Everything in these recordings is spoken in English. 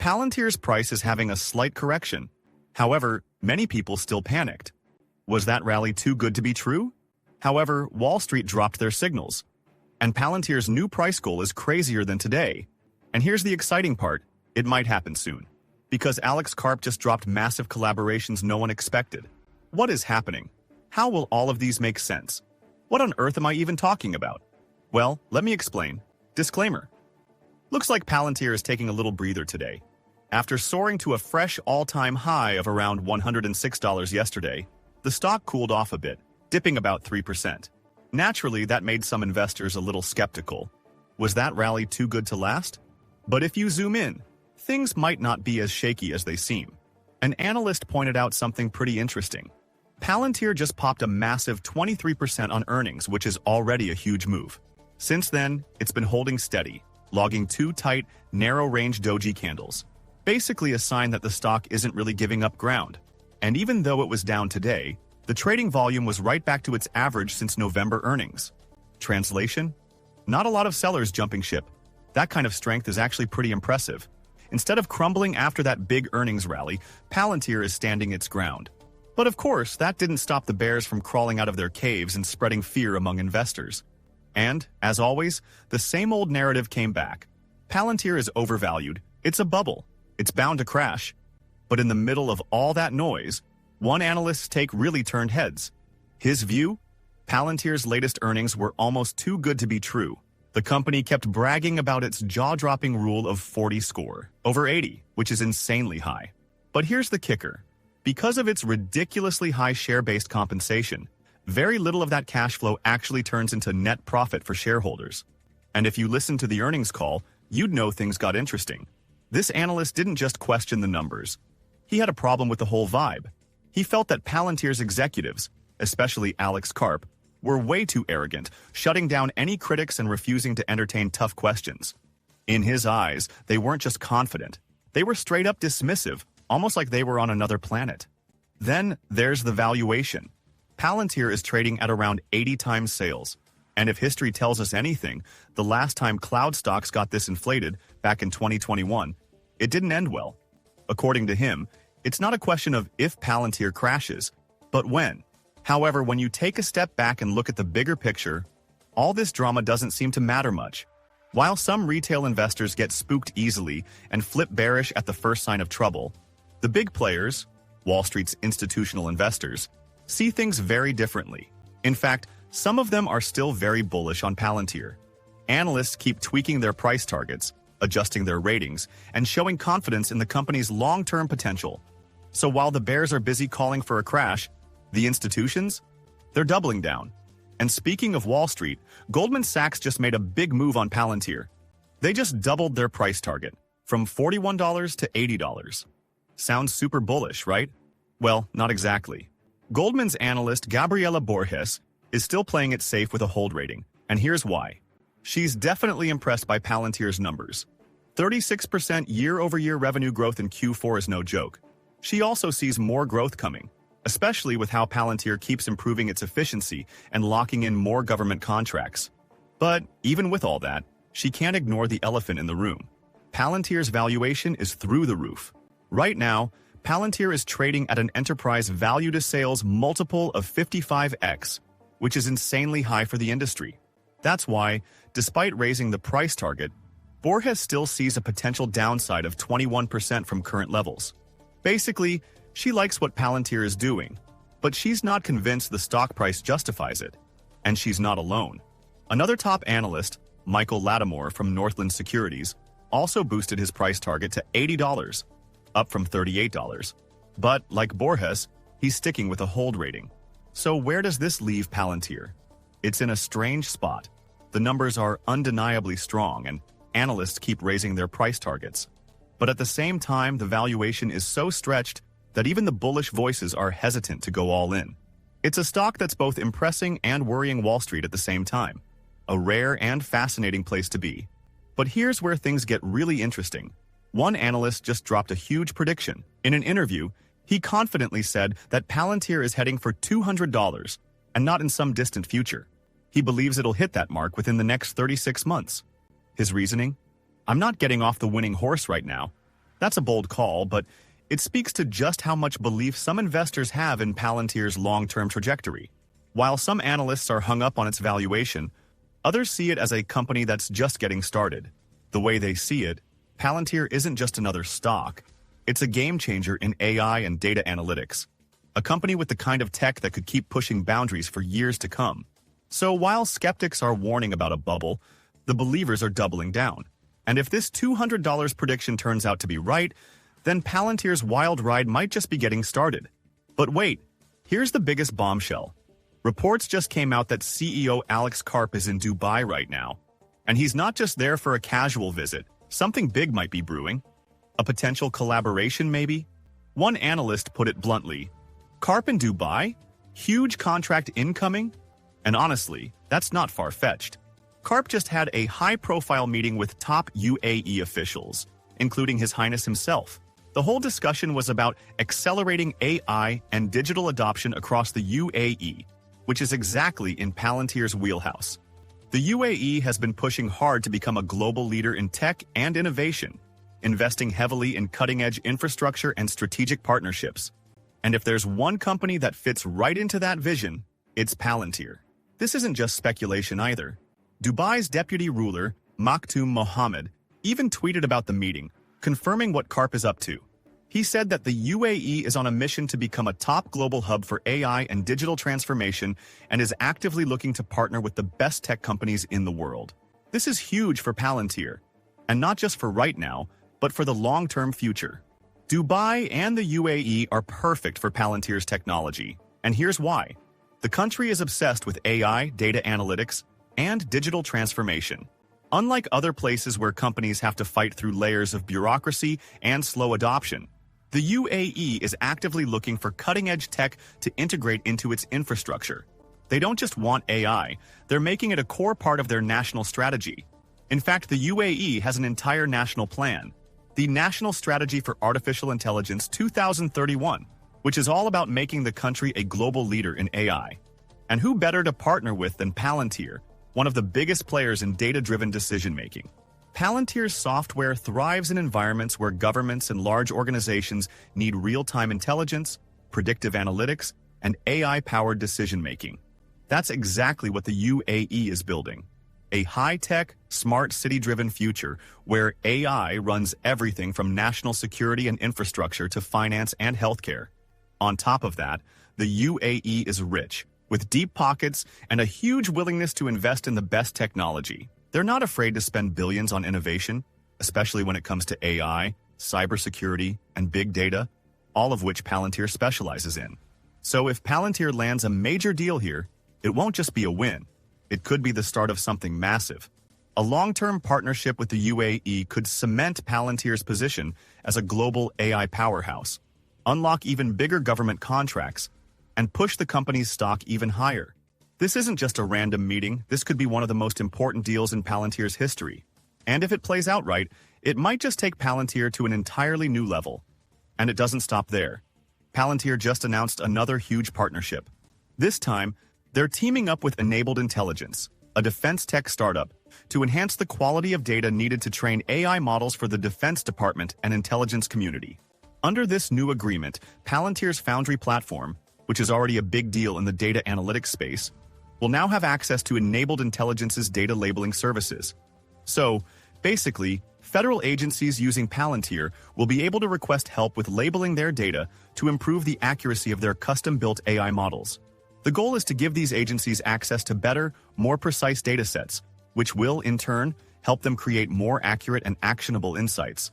Palantir's price is having a slight correction. However, many people still panicked. Was that rally too good to be true? However, Wall Street dropped their signals. And Palantir's new price goal is crazier than today. And here's the exciting part, it might happen soon. Because Karp just dropped massive collaborations no one expected. What is happening? How will all of these make sense? What on earth am I even talking about? Well, let me explain. Disclaimer. Looks like Palantir is taking a little breather today. After soaring to a fresh all-time high of around $106 yesterday, the stock cooled off a bit, dipping about 3%. Naturally, that made some investors a little skeptical. Was that rally too good to last? But if you zoom in, things might not be as shaky as they seem. An analyst pointed out something pretty interesting. Palantir just popped a massive 23% on earnings, which is already a huge move. Since then, it's been holding steady, logging two tight, narrow-range doji candles. Basically a sign that the stock isn't really giving up ground. And even though it was down today, the trading volume was right back to its average since November earnings. Translation? Not a lot of sellers jumping ship. That kind of strength is actually pretty impressive. Instead of crumbling after that big earnings rally, Palantir is standing its ground. But of course, that didn't stop the bears from crawling out of their caves and spreading fear among investors. And, as always, the same old narrative came back. Palantir is overvalued. It's a bubble. It's bound to crash. But in the middle of all that noise, one analyst's take really turned heads. His view? Palantir's latest earnings were almost too good to be true. The company kept bragging about its jaw-dropping rule of 40 score, over 80, which is insanely high. But here's the kicker. Because of its ridiculously high share-based compensation, very little of that cash flow actually turns into net profit for shareholders. And if you listen to the earnings call, you'd know things got interesting. This analyst didn't just question the numbers. He had a problem with the whole vibe. He felt that Palantir's executives, especially Karp, were way too arrogant, shutting down any critics and refusing to entertain tough questions. In his eyes, they weren't just confident. They were straight up dismissive, almost like they were on another planet. Then there's the valuation. Palantir is trading at around 80 times sales. And if history tells us anything, the last time cloud stocks got this inflated, back in 2021, it didn't end well. According to him, it's not a question of if Palantir crashes, but when. However, when you take a step back and look at the bigger picture, all this drama doesn't seem to matter much. While some retail investors get spooked easily and flip bearish at the first sign of trouble, the big players, Wall Street's institutional investors, see things very differently. In fact, some of them are still very bullish on Palantir. Analysts keep tweaking their price targets, adjusting their ratings, and showing confidence in the company's long-term potential. So while the bears are busy calling for a crash, the institutions? They're doubling down. And speaking of Wall Street, Goldman Sachs just made a big move on Palantir. They just doubled their price target, from $41 to $80. Sounds super bullish, right? Well, not exactly. Goldman's analyst Gabriela Borges is still playing it safe with a hold rating, and here's why. She's definitely impressed by Palantir's numbers. 36% year-over-year revenue growth in Q4 is no joke. She also sees more growth coming, especially with how Palantir keeps improving its efficiency and locking in more government contracts. But even with all that, she can't ignore the elephant in the room. Palantir's valuation is through the roof. Right now, Palantir is trading at an enterprise value-to-sales multiple of 55x, which is insanely high for the industry. That's why, despite raising the price target, Borges still sees a potential downside of 21% from current levels. Basically, she likes what Palantir is doing, but she's not convinced the stock price justifies it. And she's not alone. Another top analyst, Michael Lattimore from Northland Securities, also boosted his price target to $80, up from $38. But, like Borges, he's sticking with a hold rating. So where does this leave Palantir? It's in a strange spot. The numbers are undeniably strong, and analysts keep raising their price targets. But at the same time, the valuation is so stretched that even the bullish voices are hesitant to go all in. It's a stock that's both impressing and worrying Wall Street at the same time. A rare and fascinating place to be. But here's where things get really interesting. One analyst just dropped a huge prediction. In an interview, he confidently said that Palantir is heading for $200, and not in some distant future. He believes it'll hit that mark within the next 36 months. His reasoning? I'm not getting off the winning horse right now. That's a bold call, but it speaks to just how much belief some investors have in Palantir's long-term trajectory. While some analysts are hung up on its valuation, others see it as a company that's just getting started. The way they see it, Palantir isn't just another stock. It's a game changer in AI and data analytics. A company with the kind of tech that could keep pushing boundaries for years to come. So while skeptics are warning about a bubble, the believers are doubling down. And if this $200 prediction turns out to be right, then Palantir's wild ride might just be getting started. But wait, here's the biggest bombshell. Reports just came out that CEO Alex Karp is in Dubai right now. And he's not just there for a casual visit. Something big might be brewing. A potential collaboration, maybe? One analyst put it bluntly, Karp in Dubai? Huge contract incoming? And honestly, that's not far-fetched. Karp just had a high-profile meeting with top UAE officials, including His Highness himself. The whole discussion was about accelerating AI and digital adoption across the UAE, which is exactly in Palantir's wheelhouse. The UAE has been pushing hard to become a global leader in tech and innovation, investing heavily in cutting-edge infrastructure and strategic partnerships. And if there's one company that fits right into that vision, it's Palantir. This isn't just speculation either. Dubai's deputy ruler, Maktoum Mohammed, even tweeted about the meeting, confirming what Karp is up to. He said that the UAE is on a mission to become a top global hub for AI and digital transformation and is actively looking to partner with the best tech companies in the world. This is huge for Palantir, and not just for right now, but for the long-term future. Dubai and the UAE are perfect for Palantir's technology, and here's why. The country is obsessed with AI, data analytics, and digital transformation. Unlike other places where companies have to fight through layers of bureaucracy and slow adoption, the UAE is actively looking for cutting-edge tech to integrate into its infrastructure. They don't just want AI, they're making it a core part of their national strategy. In fact, the UAE has an entire national plan, the National Strategy for Artificial Intelligence 2031, which is all about making the country a global leader in AI. And who better to partner with than Palantir, one of the biggest players in data-driven decision-making. Palantir's software thrives in environments where governments and large organizations need real-time intelligence, predictive analytics, and AI-powered decision-making. That's exactly what the UAE is building. A high-tech, smart city-driven future where AI runs everything from national security and infrastructure to finance and healthcare. On top of that, the UAE is rich, with deep pockets and a huge willingness to invest in the best technology. They're not afraid to spend billions on innovation, especially when it comes to AI, cybersecurity, and big data, all of which Palantir specializes in. So if Palantir lands a major deal here, it won't just be a win. It could be the start of something massive. A long-term partnership with the UAE could cement Palantir's position as a global AI powerhouse, unlock even bigger government contracts, and push the company's stock even higher. This isn't just a random meeting, this could be one of the most important deals in Palantir's history. And if it plays out right, it might just take Palantir to an entirely new level. And it doesn't stop there. Palantir just announced another huge partnership. This time, they're teaming up with Enabled Intelligence, a defense tech startup, to enhance the quality of data needed to train AI models for the Defense Department and intelligence community. Under this new agreement, Palantir's Foundry platform, which is already a big deal in the data analytics space, will now have access to Enabled Intelligence's data labeling services. So, basically, federal agencies using Palantir will be able to request help with labeling their data to improve the accuracy of their custom-built AI models. The goal is to give these agencies access to better, more precise datasets, which will, in turn, help them create more accurate and actionable insights.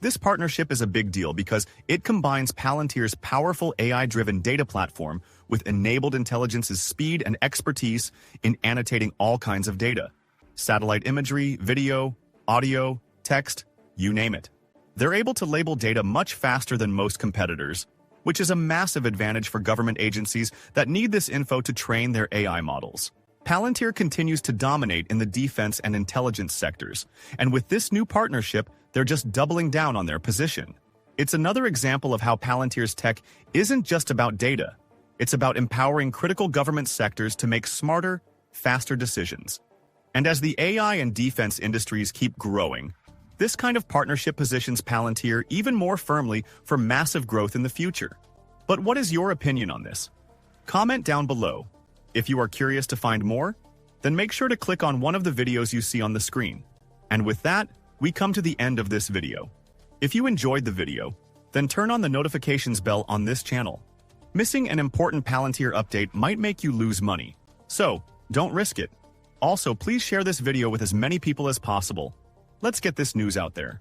This partnership is a big deal because it combines Palantir's powerful AI-driven data platform with Enabled Intelligence's speed and expertise in annotating all kinds of data. Satellite imagery, video, audio, text, you name it. They're able to label data much faster than most competitors, which is a massive advantage for government agencies that need this info to train their AI models. Palantir continues to dominate in the defense and intelligence sectors, and with this new partnership, they're just doubling down on their position. It's another example of how Palantir's tech isn't just about data. It's about empowering critical government sectors to make smarter, faster decisions. And as the AI and defense industries keep growing, This kind of partnership positions Palantir even more firmly for massive growth in the future. But what is your opinion on this? Comment down below. If you are curious to find more, then make sure to click on one of the videos you see on the screen. And with that, we come to the end of this video. If you enjoyed the video, then turn on the notifications bell on this channel. Missing an important Palantir update might make you lose money, so don't risk it. Also, please share this video with as many people as possible. Let's get this news out there.